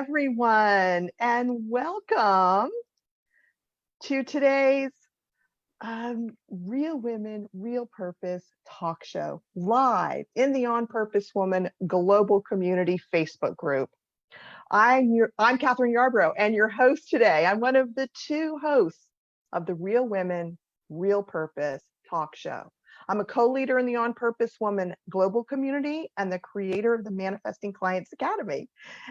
everyone, and welcome to today's Real Women, Real Purpose talk show, live in the On Purpose Woman Global Community Facebook group. I'm Kathryn Yarborough, and your host today. I'm one of the two hosts of the Real Women, Real Purpose talk show. I'm a co-leader in the On Purpose Woman Global Community and the creator of the Manifesting Clients Academy.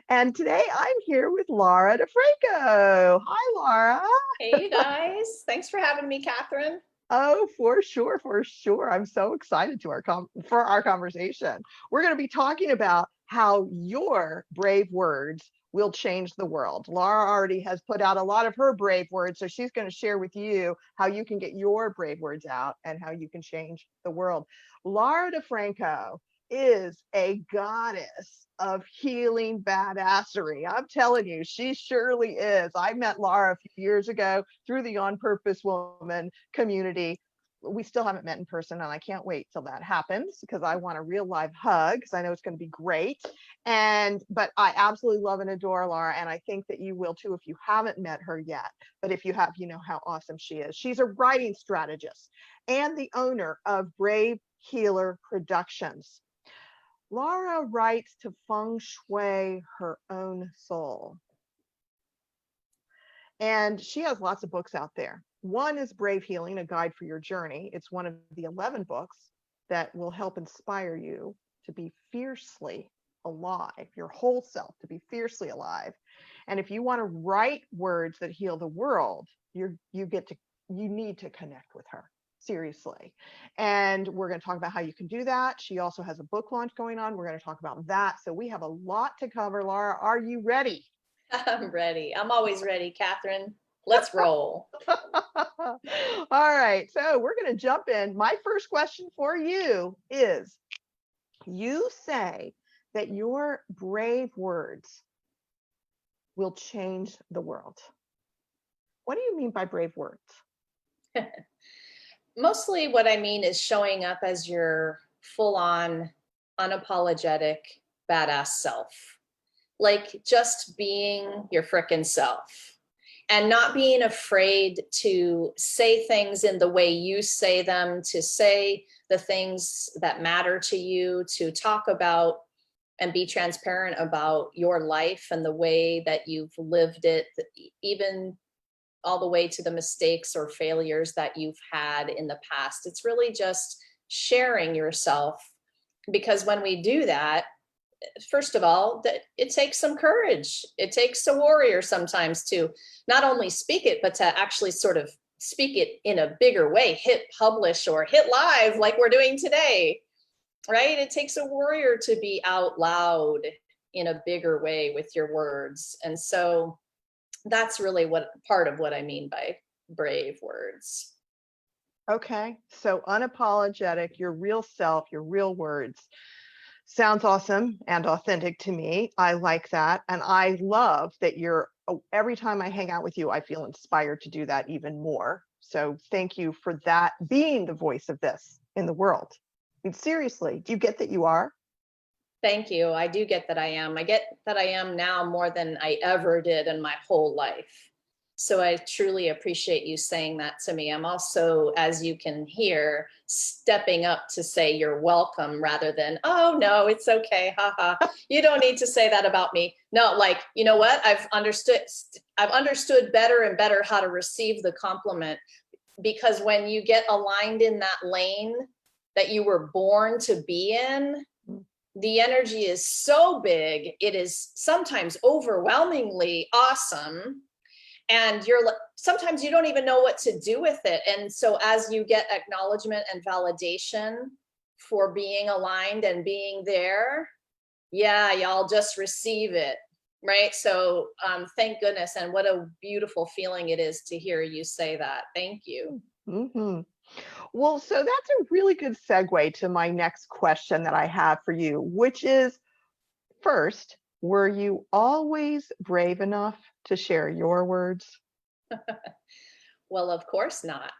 And today I'm here with Laura DiFranco. Hi, Laura. Hey, you guys. Thanks for having me, Kathryn. Oh, for sure, for sure. I'm so excited for our conversation. We're going to be talking about how your brave words will change the world. Laura already has put out a lot of her brave words, so she's going to share with you how you can get your brave words out and how you can change the world. Laura DiFranco is a goddess of healing badassery. I'm telling you, she surely is. I met Laura a few years ago through the On Purpose Woman community. We still haven't met in person, and I can't wait till that happens because I want a real live hug because I know it's going to be great. But I absolutely love and adore Laura, and I think that you will too if you haven't met her yet. But if you have, you know how awesome she is. She's a writing strategist and the owner of Brave Healer Productions. Laura writes to feng shui her own soul. And she has lots of books out there. One is Brave Healing, a guide for your journey. It's one of the 11 books that will help inspire you to be fiercely alive, your whole self, to be fiercely alive. And if you want to write words that heal the world, you need to connect with her. Seriously. And we're going to talk about how you can do that. She also has a book launch going on. We're going to talk about that. So we have a lot to cover. Laura, are you ready? I'm ready. I'm always ready, Kathryn. Let's roll. All right. So we're going to jump in. My first question for you is, you say that your brave words will change the world. What do you mean by brave words? Mostly what I mean is showing up as your full-on, unapologetic, badass self. Like just being your frickin' self and not being afraid to say things in the way you say them, to say the things that matter to you, to talk about and be transparent about your life and the way that you've lived it, even all the way to the mistakes or failures that you've had in the past. It's really just sharing yourself, because when we do that, first of all, that it takes some courage. It takes a warrior sometimes to not only speak it, but to actually sort of speak it in a bigger way, hit publish or hit live like we're doing today, right? It takes a warrior to be out loud in a bigger way with your words. And so that's really part of what I mean by brave words. Okay. So unapologetic, your real self, your real words. Sounds awesome and authentic to me. I like that. And I love that every time I hang out with you, I feel inspired to do that even more. So thank you for that, being the voice of this in the world. I mean, seriously, do you get that you are? Thank you. I do get that I am. I get that I am now more than I ever did in my whole life. So I truly appreciate you saying that to me. I'm also, as you can hear, stepping up to say you're welcome rather than, oh, no, it's okay. Haha. You don't need to say that about me. No, like, you know what? I've understood better and better how to receive the compliment, because when you get aligned in that lane that you were born to be in, the energy is so big. It is sometimes overwhelmingly awesome. And sometimes you don't even know what to do with it. And so as you get acknowledgement and validation for being aligned and being there, yeah, y'all just receive it, right? So thank goodness. And what a beautiful feeling it is to hear you say that. Thank you. Mm-hmm. Well, so that's a really good segue to my next question that I have for you, which is, first, were you always brave enough to share your words? Well, of course not.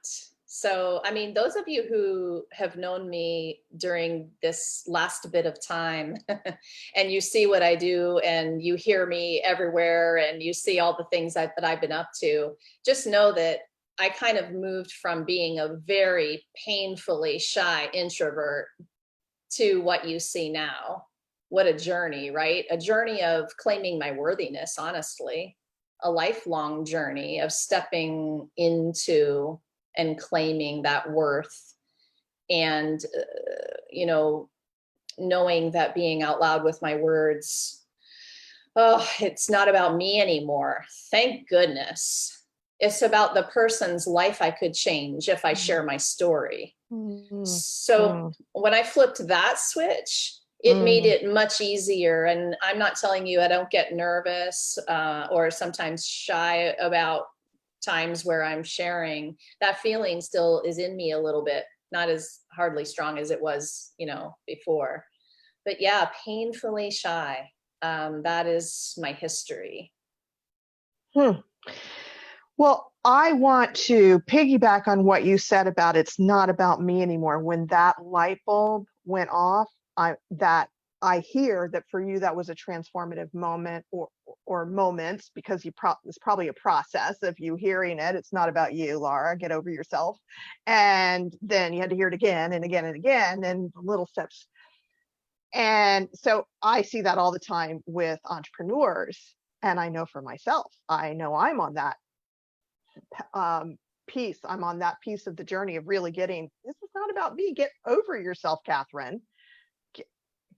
So, I mean, those of you who have known me during this last bit of time and you see what I do and you hear me everywhere and you see all the things that I've been up to, just know that I kind of moved from being a very painfully shy introvert to what you see now. What a journey, right? A journey of claiming my worthiness, honestly, a lifelong journey of stepping into and claiming that worth and, knowing that being out loud with my words, oh, it's not about me anymore. Thank goodness. It's about the person's life I could change if I share my story. So when I flipped that switch, it made it much easier. And I'm not telling you I don't get nervous or sometimes shy about times where I'm sharing. That feeling still is in me a little bit, not as hardly strong as it was, before. But yeah, painfully shy. That is my history. Well, I want to piggyback on what you said about it's not about me anymore. When that light bulb went off, I hear that for you that was a transformative moment or moments, because it's probably a process of you hearing it. It's not about you, Laura. Get over yourself. And then you had to hear it again and again and again, and little steps. And so I see that all the time with entrepreneurs, and I know for myself, I know I'm on that piece. I'm on that piece of the journey of really getting, this is not about me. Get over yourself, Kathryn.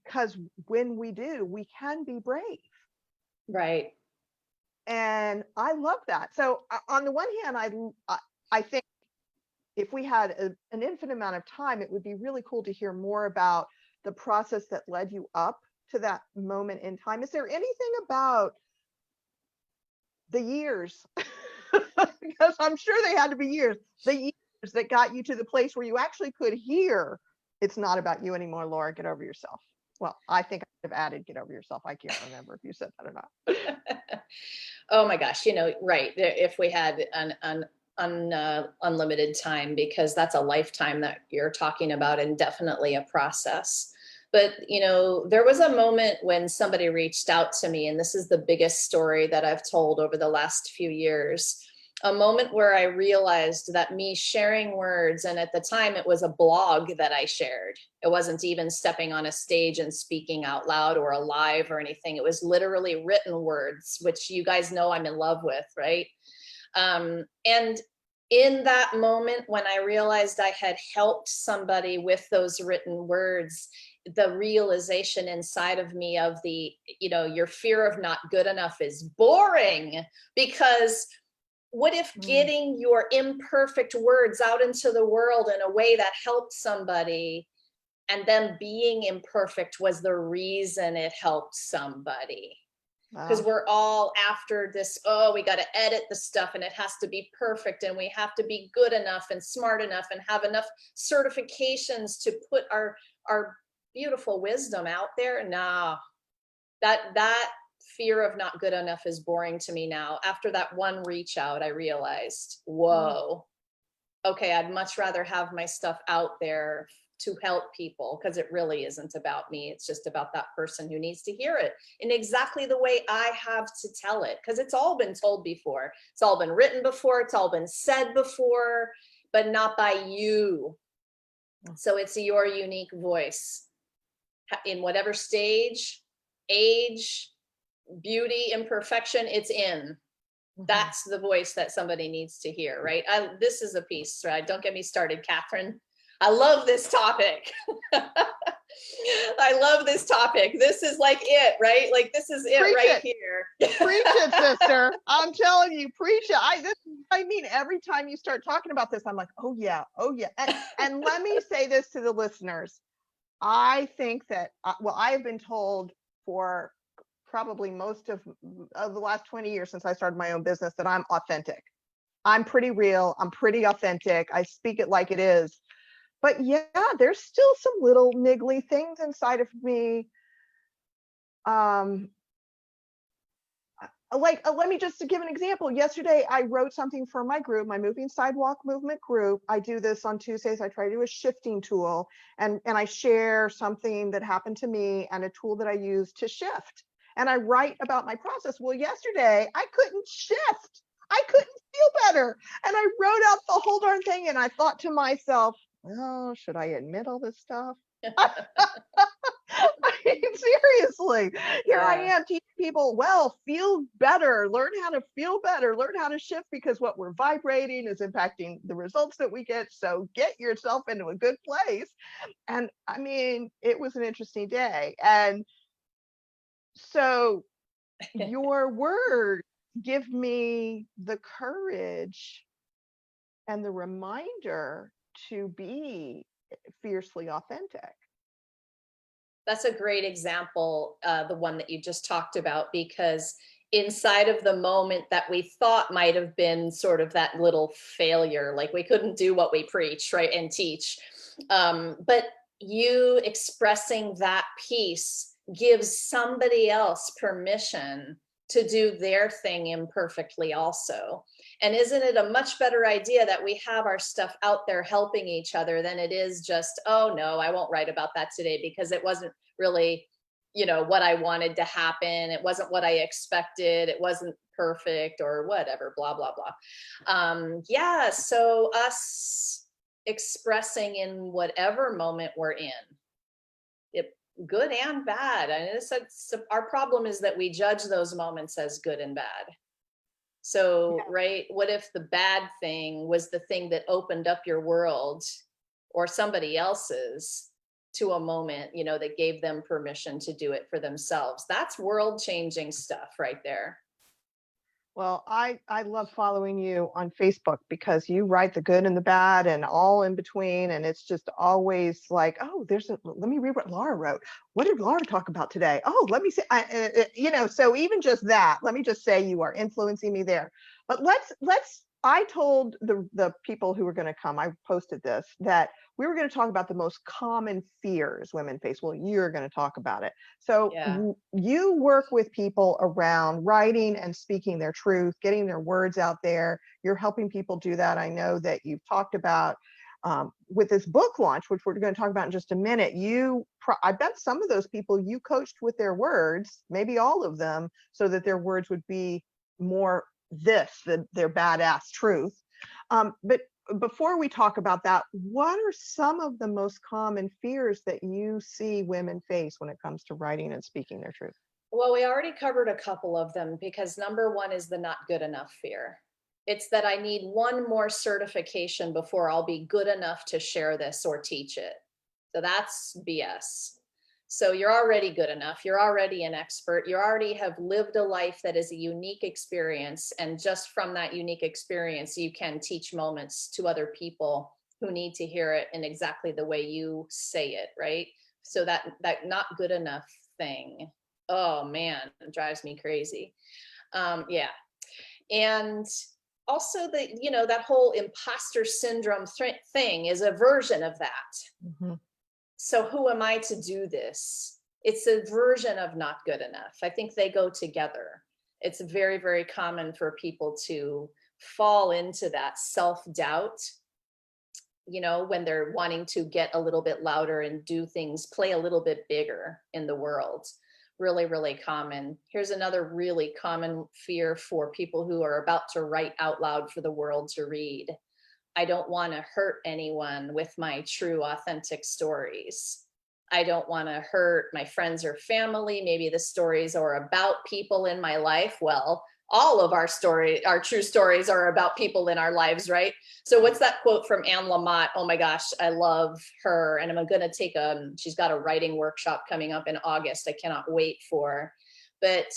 Because when we do, we can be brave. Right. And I love that. So on the one hand, I think if we had an infinite amount of time, it would be really cool to hear more about the process that led you up to that moment in time. Is there anything about the years, because I'm sure they had to be years, the years that got you to the place where you actually could hear, it's not about you anymore, Laura, get over yourself? Well, I think I have added get over yourself. I can't remember if you said that or not. Oh my gosh, right. If we had an unlimited time, because that's a lifetime that you're talking about, and definitely a process. But, there was a moment when somebody reached out to me, and this is the biggest story that I've told over the last few years. A moment where I realized that me sharing words, and at the time it was a blog that I shared. It wasn't even stepping on a stage and speaking out loud or a live or anything. It was literally written words, which you guys know I'm in love with, right? And in that moment, when I realized I had helped somebody with those written words, the realization inside of me of the, your fear of not good enough is boring, because what if getting your imperfect words out into the world in a way that helped somebody, and them being imperfect was the reason it helped somebody? Because we're all after this, we got to edit the stuff and it has to be perfect, and we have to be good enough and smart enough and have enough certifications to put our beautiful wisdom out there. No, that fear of not good enough is boring to me now. After that one reach out, I realized, whoa, okay, I'd much rather have my stuff out there to help people, because it really isn't about me. It's just about that person who needs to hear it in exactly the way I have to tell it, because it's all been told before. It's all been written before. It's all been said before, but not by you. So it's your unique voice in whatever stage, age, beauty, imperfection it's in. That's the voice that somebody needs to hear, right? This is a piece, right? Don't get me started, Kathryn. I love this topic. I love this topic. This is like it, right? Like this is it right here. Preach it, sister. I'm telling you, preach it. I mean, every time you start talking about this, I'm like, oh yeah. And let me say this to the listeners. I think that, I have been told for probably most of the last 20 years since I started my own business that I'm authentic. I'm pretty real. I'm pretty authentic. I speak it like it is. But yeah, there's still some little niggly things inside of me. let me just give an example. Yesterday, I wrote something for my group, my Moving Sidewalk Movement group. I do this on Tuesdays. I try to do a shifting tool, and I share something that happened to me and a tool that I use to shift. And I write about my process. Well, yesterday, I couldn't shift. I couldn't feel better. And I wrote out the whole darn thing. And I thought to myself, well, should I admit all this stuff? I mean, seriously, here I am teaching people, well, feel better, learn how to feel better, learn how to shift, because what we're vibrating is impacting the results that we get. So get yourself into a good place. And I mean, it was an interesting day. And so your words give me the courage and the reminder to be fiercely authentic. That's a great example, the one that you just talked about, because inside of the moment that we thought might have been sort of that little failure, like we couldn't do what we preach, right, and teach. But you expressing that piece gives somebody else permission to do their thing imperfectly also. And isn't it a much better idea that we have our stuff out there helping each other than it is just, oh no, I won't write about that today because it wasn't really, what I wanted to happen. It wasn't what I expected. It wasn't perfect or whatever, blah, blah, blah. Yeah. So us expressing in whatever moment we're in, good and bad. And our problem is that we judge those moments as good and bad. So, right, what if the bad thing was the thing that opened up your world or somebody else's to a moment, that gave them permission to do it for themselves? That's world-changing stuff right there. Well, I love following you on Facebook because you write the good and the bad and all in between. And it's just always like, oh, let me read what Laura wrote. What did Laura talk about today? Oh, let me see. So even just that, let me just say you are influencing me there. But I told the people who were going to come, I posted this, that we were going to talk about the most common fears women face. Well, you're going to talk about it. So you work with people around writing and speaking their truth, getting their words out there. You're helping people do that. I know that you've talked about with this book launch, which we're going to talk about in just a minute. I bet some of those people you coached with their words, maybe all of them, so that their words would be more their badass truth. But before we talk about that, what are some of the most common fears that you see women face when it comes to writing and speaking their truth? Well, we already covered a couple of them, because number one is the not good enough fear. It's that I need one more certification before I'll be good enough to share this or teach it. So that's BS. So you're already good enough. You're already an expert. You already have lived a life that is a unique experience. And just from that unique experience, you can teach moments to other people who need to hear it in exactly the way you say it, right? So that not good enough thing, oh man, it drives me crazy. Yeah. And also that whole imposter syndrome thing is a version of that. Mm-hmm. So who am I to do this? It's a version of not good enough. I think they go together. It's very, very common for people to fall into that self-doubt, when they're wanting to get a little bit louder and do things, play a little bit bigger in the world. Really, really common. Here's another really common fear for people who are about to write out loud for the world to read. I don't want to hurt anyone with my true, authentic stories. I don't want to hurt my friends or family. Maybe the stories are about people in my life. Well, all of our true stories are about people in our lives, right? So what's that quote from Anne Lamott? Oh my gosh, I love her. And I'm going to take she's got a writing workshop coming up in August. I cannot wait for. But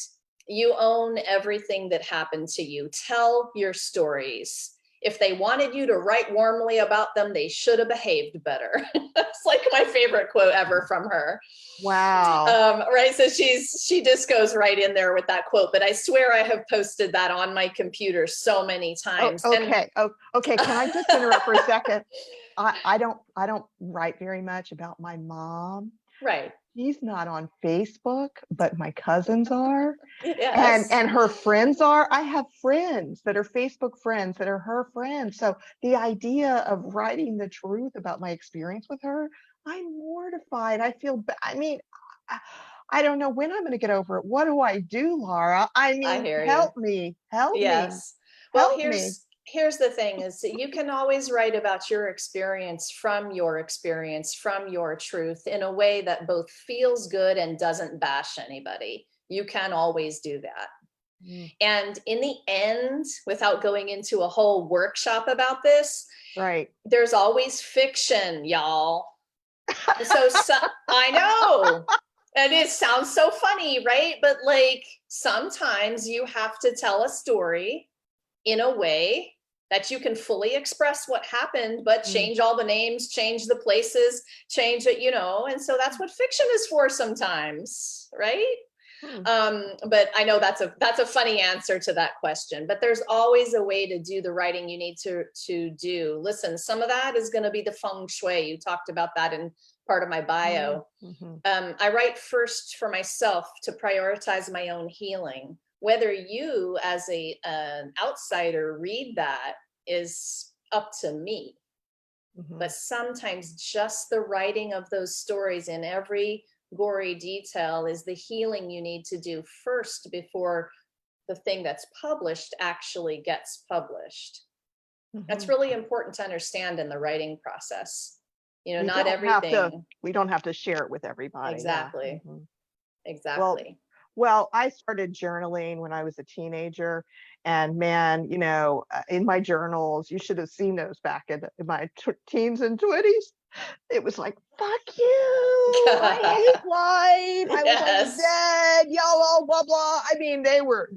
you own everything that happened to you. Tell your stories. If they wanted you to write warmly about them, they should have behaved better. That's like my favorite quote ever from her. Wow. Right. So she just goes right in there with that quote, but I swear I have posted that on my computer so many times. Okay. Okay. Can I just interrupt for a second? I don't write very much about my mom. Right. she's not on Facebook, but my cousins are. Yes. And her friends are. I have friends that are Facebook friends that are her friends. So the idea of writing the truth about my experience with her, I'm mortified. I feel I mean, I, I don't know when I'm going to get over it. What do I do, Laura? I I mean, hear you. help me, help me, Yes. Well, help me. here's the thing is that you can always write about your experience, from your truth, in a way that both feels good and doesn't bash anybody. You can always do that. Mm, And in the end, without going into a whole workshop about this, right. there's always fiction, y'all. And so I know. And it sounds so funny, right? But like sometimes you have to tell a story in a way that you can fully express what happened, but Mm, change all the names, change the places, change it, and so that's what fiction is for sometimes, right? mm, But I know that's a funny answer to that question, but there's always a way to do the writing you need to do. Listen, some of that is going to be the feng shui. You talked about that in part of my mm, bio. mhm. I write first for myself to prioritize my own healing. Whether you, as an outsider, read that is up to me. Mhm. But sometimes just the writing of those stories in every gory detail is the healing you need to do first before the thing that's published actually gets published. That's Mhm. really important to understand in the writing process. We Not don't have to everything. we don't have to share it with everybody. Yeah. Exactly. Mhm. Well, Exactly. well, I started journaling when I was a teenager, and man, in my journals, you should have seen those back in my teens and 20s. It was like, fuck you. I hate white. I was always Yes. dead, yellow, blah blah. I mean, they were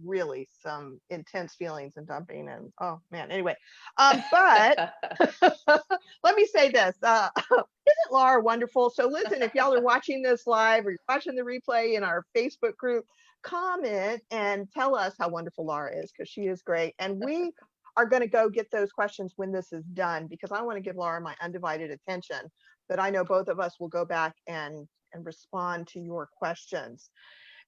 really some intense feelings and dumping, and oh man. Anyway, but let me say this. Isn't Laura wonderful? So listen, if y'all are watching this live or you're watching the replay in our Facebook group, comment and tell us how wonderful Laura is, because she is great. And we are going to go get those questions when this is done, because I want to give Laura my undivided attention. But I know both of us will go back and respond to your questions.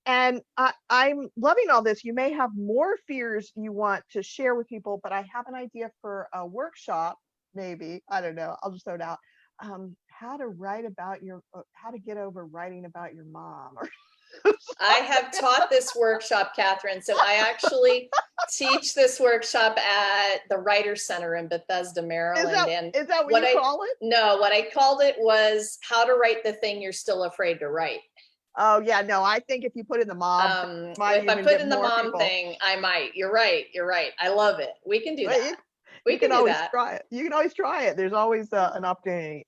And I'm loving all this. You may have more fears you want to share with people, but I have an idea for a workshop, maybe. I don't know. I'll just throw it out. How to get over writing about your mom. Or I have taught this workshop, Kathryn. So I actually teach this workshop at the Writer Center in Bethesda, is Maryland. that And is that what what you I call it? no, what I called it was how to write the thing you're still afraid to write. Oh yeah, no. I think if you put in the mom, thing, you might If I even put get in the more mom people. thing, I might. You're right. You're right. I love it. We can do Well, that. We you can can do always that. try it. You can always try it. There's always an opportunity.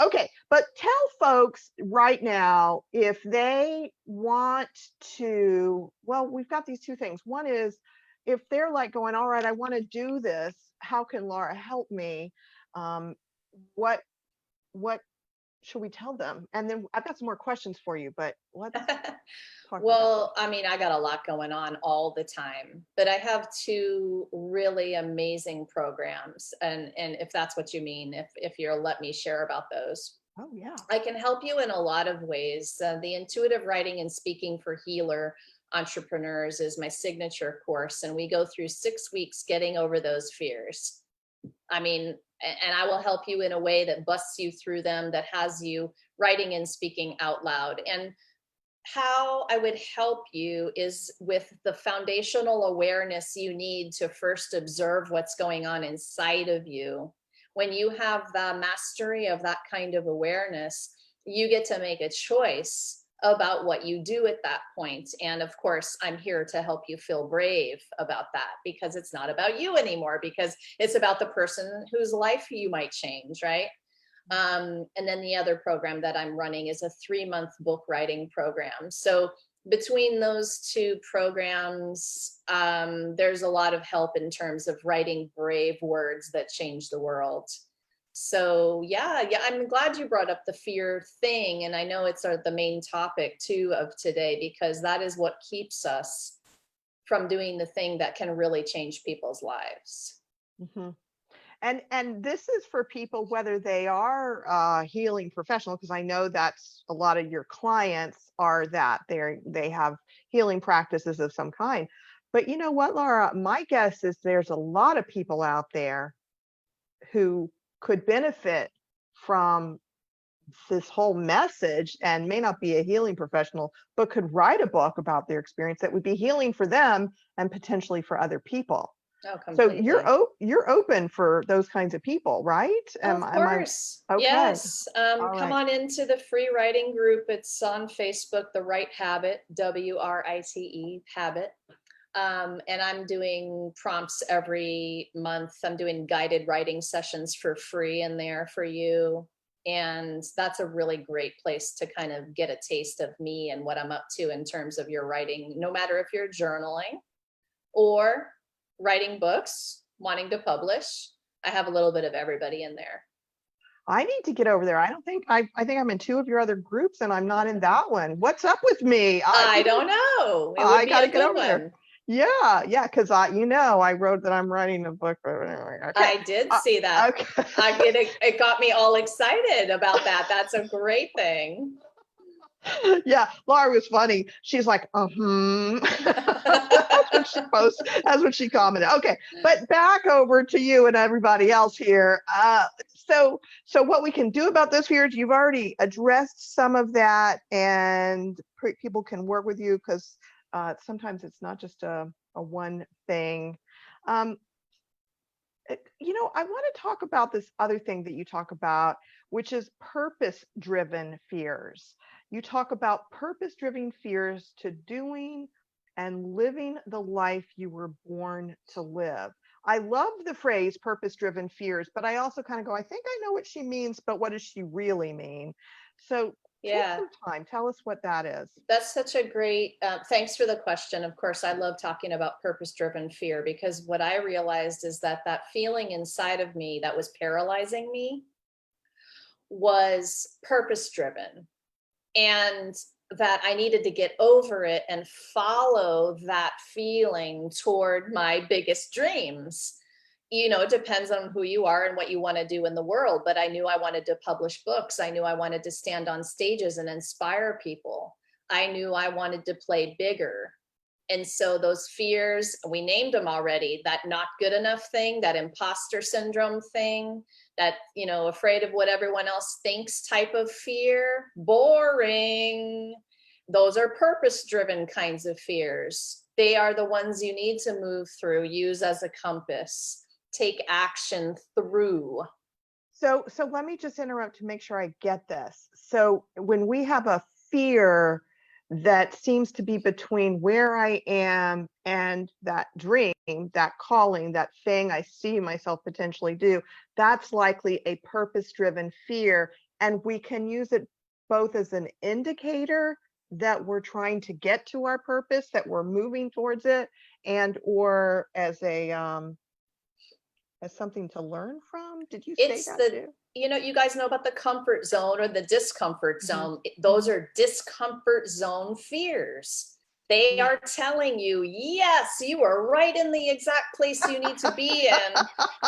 Okay, but tell folks right now if they want to. Well, we've got these two things. One is if they're like going, all right, I want to do this. How can Laura help me? Um, what what should we tell them? And then I've got some more questions for you, but let's talk about that first. Well, I mean, I got a lot going on all the time, but I have two really amazing programs. And if that's what you mean, if you'll let me share about those. Oh yeah. I can help you in a lot of ways. The Intuitive Writing and Speaking for Healer Entrepreneurs is my signature course, and we go through 6 weeks getting over those fears. I mean, and I will help you in a way that busts you through them, that has you writing and speaking out loud. And how I would help you is with the foundational awareness you need to first observe what's going on inside of you. When you have the mastery of that kind of awareness, you get to make a choice about what you do at that point. And of course, I'm here to help you feel brave about that, because it's not about you anymore, because it's about the person whose life you might change, right? And then the other program that I'm running is a 3-month book writing program. So between those two programs, there's a lot of help in terms of writing brave words that change the world. So yeah, I'm glad you brought up the fear thing. And I know it's the main topic too of today, because that is what keeps us from doing the thing that can really change people's lives. Mhm. And this is for people, whether they are healing professional, because I know that's a lot of your clients are that they have healing practices of some kind. But you know what, Laura, my guess is there's a lot of people out there who could benefit from this whole message and may not be a healing professional, but could write a book about their experience that would be healing for them and potentially for other people. Oh, So completely. you're open for those kinds of people, right? Of Am I course. okay? Yes. All Come right. on into the free writing group. It's on Facebook, The Right Habit, WRITE, habit. And I'm doing prompts every month. I'm doing guided writing sessions for free in there for you. And that's a really great place to kind of get a taste of me and what I'm up to in terms of your writing, no matter if you're journaling or writing books, wanting to publish. I have a little bit of everybody in there. I need to get over there. I don't think I think I'm in two of your other groups and I'm not in that one. What's up with me? I don't know. It would I be got to a get good over there. one. Yeah, yeah, because I wrote that I'm writing a book. But anyway, okay. I did see that. Okay. It got me all excited about that. That's a great thing. Yeah, Laura was funny. She's like, That's what she posts. That's what she commented. Okay, but back over to you and everybody else here. So what we can do about this here is you've already addressed some of that, and people can work with you because sometimes it's not just a one thing. Um, I want to talk about this other thing that you talk about, which is purpose-driven fears. You talk about purpose-driven fears to doing and living the life you were born to live. I love the phrase purpose-driven fears, but I also kind of go, I think I know what she means, but what does she really mean? So take Yeah, some time. Tell us what that is. that's such a great, thanks for the question. Of course, I love talking about purpose-driven fear because what I realized is that that feeling inside of me that was paralyzing me was purpose-driven. And that I needed to get over it and follow that feeling toward my biggest dreams. It depends on who you are and what you want to do in the world. But I knew I wanted to publish books. I knew I wanted to stand on stages and inspire people. I knew I wanted to play bigger. And so those fears, we named them already, that not good enough thing, that imposter syndrome thing, that, afraid of what everyone else thinks type of fear, boring. Those are purpose-driven kinds of fears. They are the ones you need to move through, use as a compass, take action through. So let me just interrupt to make sure I get this. So when we have a fear that seems to be between where I am and that dream, that calling, that thing I see myself potentially do, that's likely a purpose-driven fear. And we can use it both as an indicator that we're trying to get to our purpose, that we're moving towards it, and or as something to learn from. Did you say It's that the, too? you guys know about the comfort zone or the discomfort Mhm. zone. Those Mhm. are discomfort zone fears. They Mm. are telling you, yes, you are right in the exact place you need to be in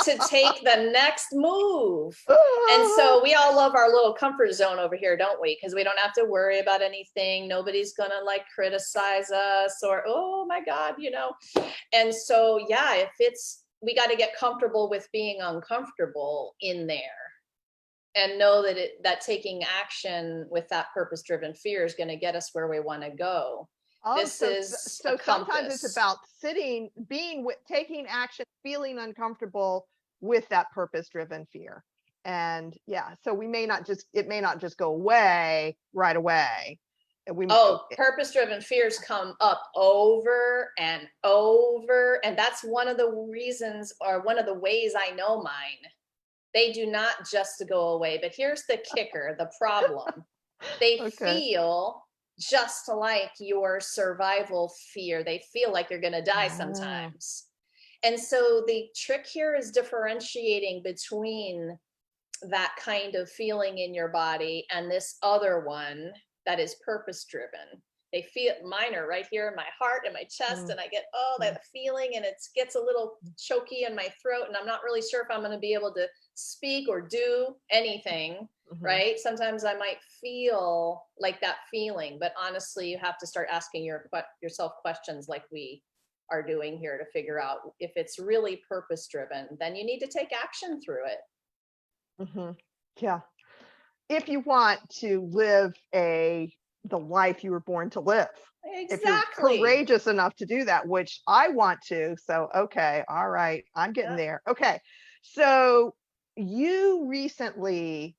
to take the next move. And so we all love our little comfort zone over here, don't we? Because we don't have to worry about anything. Nobody's going to criticize us or, oh my God, And so, yeah, we got to get comfortable with being uncomfortable in there and know that taking action with that purpose-driven fear is going to get us where we want to go. Oh, This is a sometimes it's compass. about taking action, feeling uncomfortable with that purpose-driven fear. And yeah, so it may not just go away right away. Purpose-driven fears come up over and over. And that's one of the reasons or one of the ways I know mine. They do not just go away. But here's the kicker, the problem. They Okay. feel just like your survival fear. They feel like you're going to die Oh. sometimes. And so the trick here is differentiating between that kind of feeling in your body and this other one that is purpose driven. they feel, mine are right here in my heart and my chest, and I get that feeling, and it gets a little choky in my throat, and I'm not really sure if I'm going to be able to speak or do anything. Right? Sometimes I might feel like that feeling, but honestly, you have to start asking yourself questions like we are doing here to figure out if it's really purpose driven. Then you need to take action through it. Yeah. If you want to live the life you were born to live. Exactly. If you're courageous enough to do that, which I want to. So, okay. All right. I'm getting there. Okay. So you recently,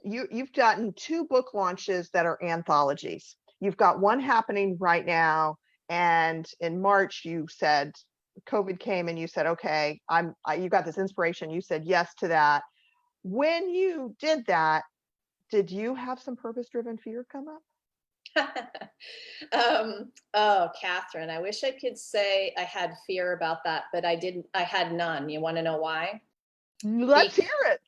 you've gotten 2 book launches that are anthologies. You've got one happening right now. And in March, you said COVID came and you said, okay, you got this inspiration. You said yes to that. When you did that, did you have some purpose-driven fear come up? Oh, Kathryn, I wish I could say I had fear about that, but I didn't. I had none. You want to know why? Let's hear it.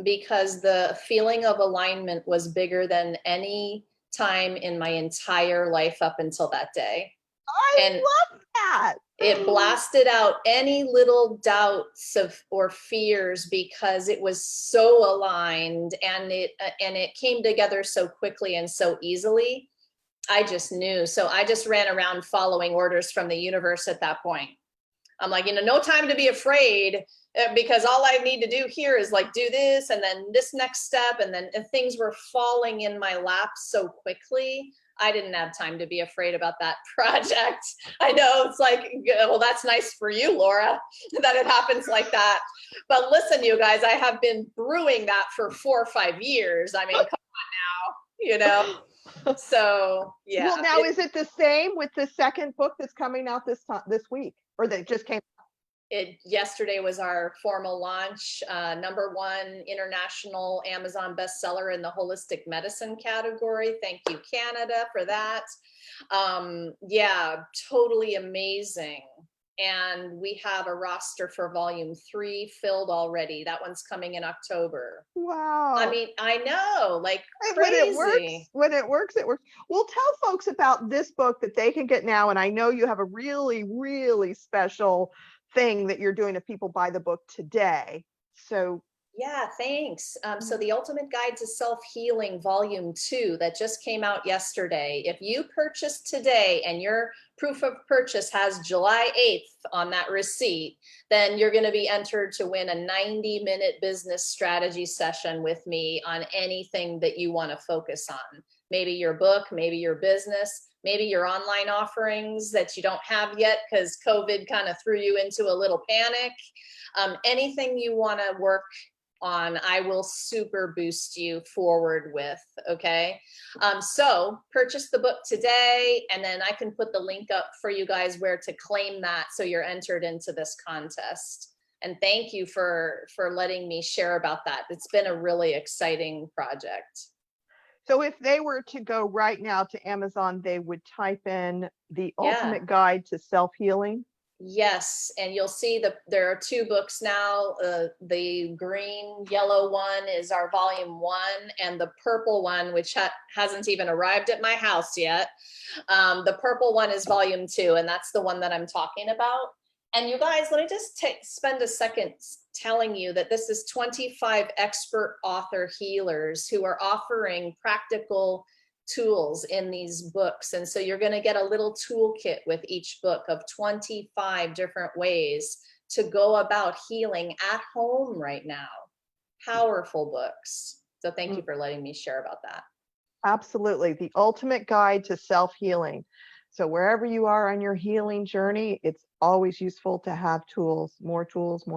Because the feeling of alignment was bigger than any time in my entire life up until that day. I love that. It blasted out any little doubts or fears because it was so aligned, and it came together so quickly and so easily. I just knew. So I just ran around following orders from the universe at that point. I'm like, no time to be afraid, because all I need to do here is like do this and then this next step, and things were falling in my lap so quickly. I didn't have time to be afraid about that project. I know it's like, well, that's nice for you, Laura, that it happens like that. But listen, you guys, I have been brewing that for 4 or 5 years. I mean, come on now, So yeah. Well, now is it the same with the second book that's coming out this week, or that just came out? Yesterday was our formal launch, #1 international Amazon bestseller in the holistic medicine category. Thank you, Canada, for that. Yeah, totally amazing. And we have a roster for volume 3 filled already. That one's coming in October. Wow. I mean, I know, like crazy. When it works, it works. Well, tell folks about this book that they can get now. And I know you have a really, really special thing that you're doing if people buy the book today. So yeah, thanks. So the Ultimate Guide to Self-Healing Volume 2 that just came out yesterday. If you purchase today and your proof of purchase has July 8th on that receipt, then you're going to be entered to win a 90-minute business strategy session with me on anything that you want to focus on. Maybe your book, maybe your business, maybe your online offerings that you don't have yet because COVID kind of threw you into a little panic. Anything you want to work on, I will super boost you forward with. Okay. So purchase the book today, and then I can put the link up for you guys where to claim that, so you're entered into this contest. And thank you for letting me share about that. It's been a really exciting project. So if they were to go right now to Amazon, they would type in the Ultimate Guide to Self-Healing. Yes, and you'll see there are 2 books now. The green yellow one is our volume 1, and the purple one, which hasn't even arrived at my house yet. The purple one is volume 2, and that's the one that I'm talking about. And you guys, let me just spend a second telling you that this is 25 expert author healers who are offering practical tools in these books. And so you're going to get a little toolkit with each book of 25 different ways to go about healing at home right now. Powerful books. So thank you for letting me share about that. Absolutely. The Ultimate Guide to Self-Healing. So wherever you are on your healing journey, it's always useful to have tools, more tools,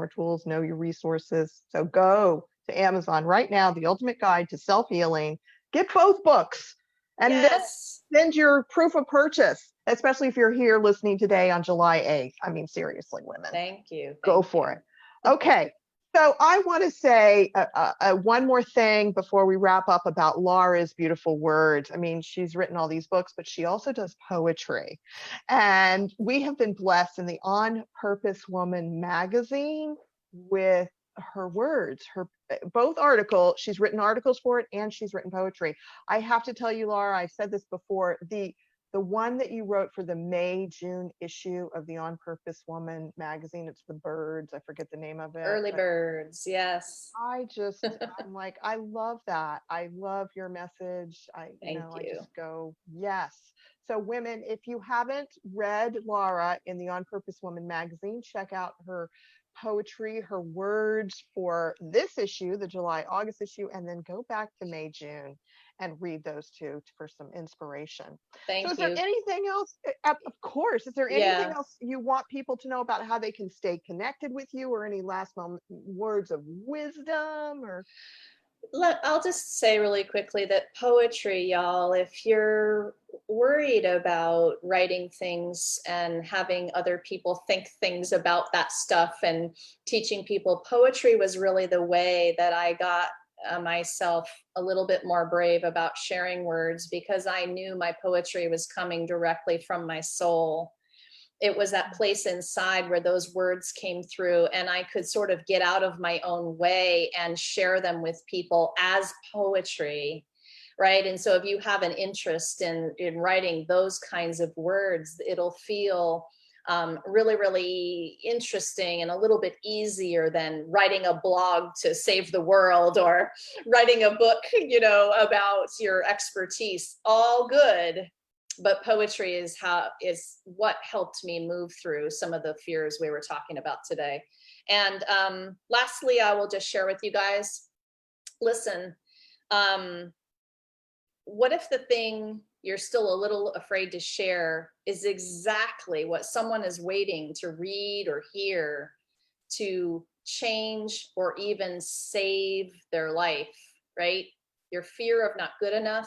know your resources. So go to Amazon right now, the Ultimate Guide to Self-Healing. Get both books. And then send your proof of purchase, especially if you're here listening today on July 8th. I mean, seriously, women. Thank you. Go for it. Okay. So I want to say one more thing before we wrap up about Laura's beautiful words. I mean, she's written all these books, but she also does poetry. And we have been blessed in the On Purpose Woman magazine with her words, her both articles. She's written articles for it and she's written poetry. I have to tell you, Laura, I said this before, the one that you wrote for the May-June issue of the On Purpose Woman magazine, it's the birds, I forget the name of it. Early birds, yes. I'm like, I love that. I love your message. Thank I you. just go, yes. So women, if you haven't read Laura in the On Purpose Woman magazine, check out her poetry, her words for this issue, the July, August issue, and then go back to May, June and read those two for some inspiration. So Thank is there you. anything else? Of course, is there anything Yeah. else you want people to know about how they can stay connected with you, or any last moment words of wisdom? Or I'll just say really quickly that poetry, y'all, if you're worried about writing things and having other people think things about that stuff and teaching people, poetry was really the way that I got myself a little bit more brave about sharing words, because I knew my poetry was coming directly from my soul. It was that place inside where those words came through, and I could sort of get out of my own way and share them with people as poetry, right? And so if you have an interest in writing those kinds of words, it'll feel really, really interesting and a little bit easier than writing a blog to save the world, or writing a book, about your expertise. All good, but poetry is what helped me move through some of the fears we were talking about today. And lastly, I will just share with you guys, listen, what if the thing you're still a little afraid to share is exactly what someone is waiting to read or hear to change or even save their life, right? Your fear of not good enough,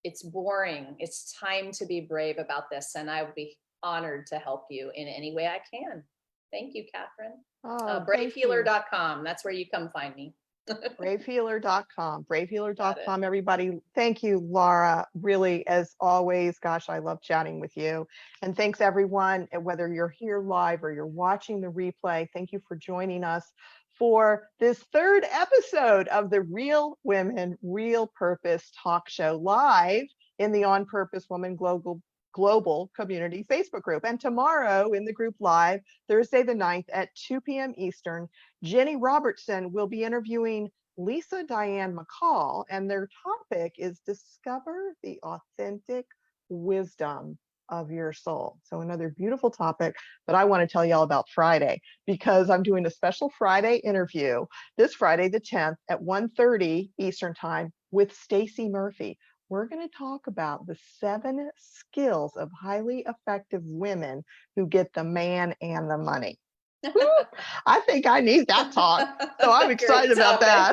it's boring. It's time to be brave about this. And I would be honored to help you in any way I can. Thank you, Kathryn. Bravehealer.com. That's where you come find me. bravehealer.com, bravehealer.com, everybody. Thank you, Laura. Really, as always, gosh, I love chatting with you. And thanks everyone, whether you're here live or you're watching the replay, thank you for joining us for this third episode of the Real Women, Real Purpose talk show, live in the On Purpose Woman Global Community Facebook group. And tomorrow in the group live, Thursday the 9th at 2 p.m. Eastern, Jenny Robertson will be interviewing Lisa Diane McCall, and their topic is Discover the Authentic Wisdom of Your Soul. So another beautiful topic, but I want to tell you all about Friday, because I'm doing a special Friday interview this Friday, the 10th at 1:30 Eastern Time with Stacey Murphy. We're going to talk about the 7 skills of highly effective women who get the man and the money. I think I need that talk. So I'm excited about that.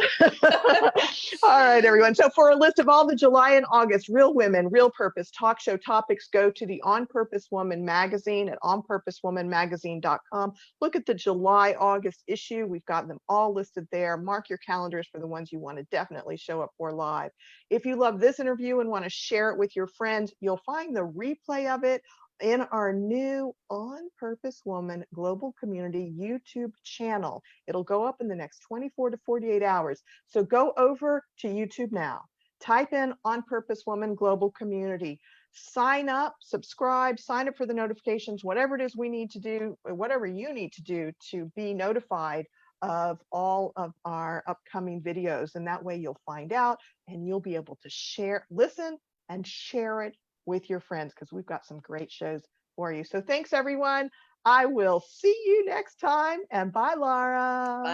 All right, everyone. So for a list of all the July and August Real Women, Real Purpose talk show topics, go to the On Purpose Woman magazine at onpurposewomanmagazine.com. Look at the July, August issue. We've got them all listed there. Mark your calendars for the ones you want to definitely show up for live. If you love this interview and want to share it with your friends, you'll find the replay of it in our new On Purpose Woman Global Community YouTube channel. It'll go up in the next 24 to 48 hours. So go over to YouTube now, type in On Purpose Woman Global Community, sign up, subscribe, sign up for the notifications, whatever it is we need to do, or whatever you need to do to be notified of all of our upcoming videos. And that way you'll find out and you'll be able to share, listen and share it with your friends, because we've got some great shows for you. So thanks everyone. I will see you next time, and bye, Laura. Bye.